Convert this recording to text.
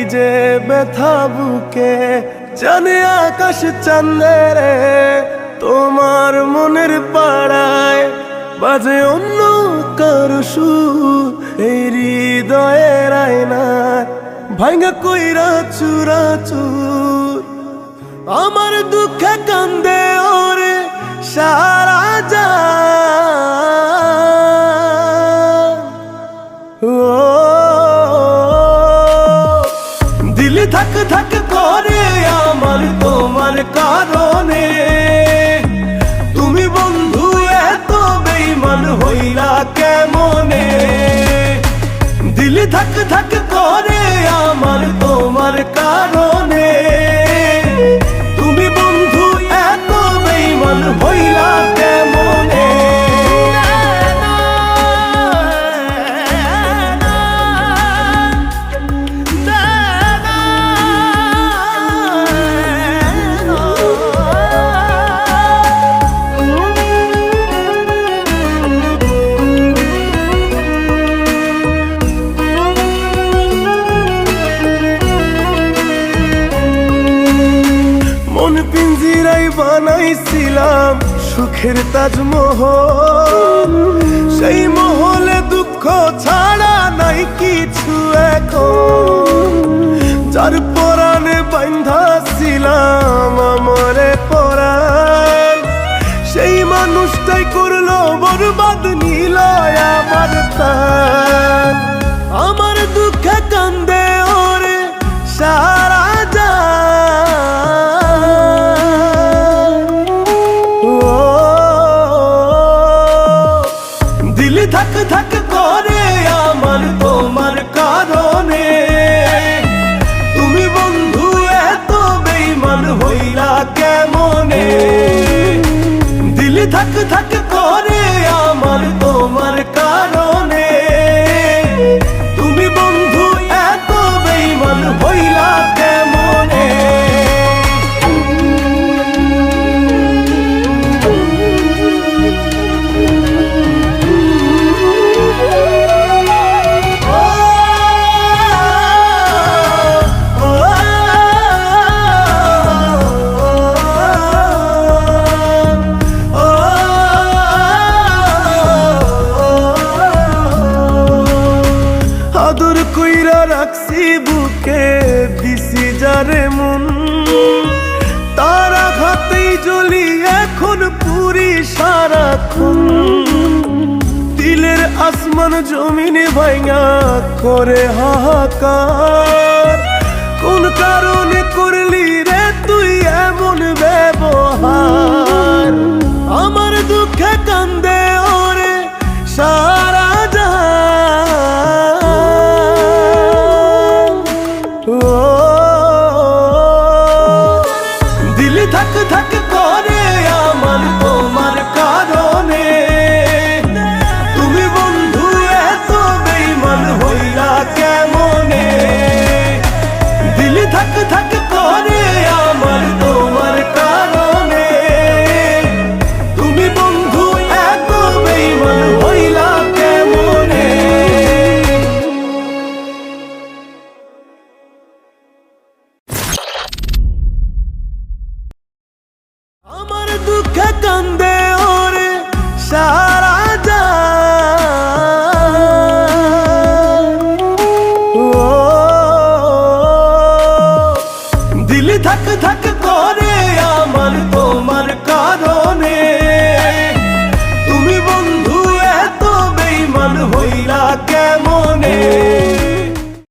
যে ব্যথা বুকে জানে আকাশ চাঁদেরে তোমার মনের পাড়ায় বাজে অন্য কারো সুর এই হৃদয়ের আয়নায় ভাঙা কইরা চূরা চুর আমার দুঃখে কান্দে ওরে সারা দিল থাক থাক করে আমার তোমার কারণে তুমি বন্ধু এত বেঈমান হইলা কেমনে দিল থাক থাক করে আমার তোমার কারণে তুমি বন্ধু এত বেঈমান হইলা কেমনে পিঞ্জিরাই বানাইছিলাম সুখের তাজমহল সেই মহলে দুঃখ ছাড়া নাই কিছু এখন যার পরাণে বাঁধাছিলাম আমারে পরাণ সেই মানুষটাই করলো বরবাদ নিল আমার প্রাণ আমার দুঃখে কান্দে ওরে সারা থাক থাক করে আমার তোমার কারণে তুমি বন্ধু এত বেঈমান হইলা কেমনে দিল থাক থাক করে আমার তোমার কারণে তুমি বন্ধু এত বেঈমান হইলা কেমনে আদর কইরা রাখছি বুকে দিছি যারে মন তার আঘাতেই জ্বলি এখন পুরি সারাক্ষণ দিলের আসমান জমিনে ভাঙা করে হাহাকার কোন কারণে করলি রে তুই এমন ব্যবহার আমার দুঃখে কান্দে ওরে সারা দিল থাক থাক করে আমার তোমার কারণে তুমি বন্ধু এত বেঈমান হইলা কেমনে দিল থাক থাক করে আমার তোমার কারণে তুমি বন্ধু এত বেঈমান হইলা কেমনে আমার দুঃখে কান্দে ওরে সারা দিল থাক থাক করে আমার তোমার কারণে তুমি বন্ধু এত বেঈমান হইলা কেমনে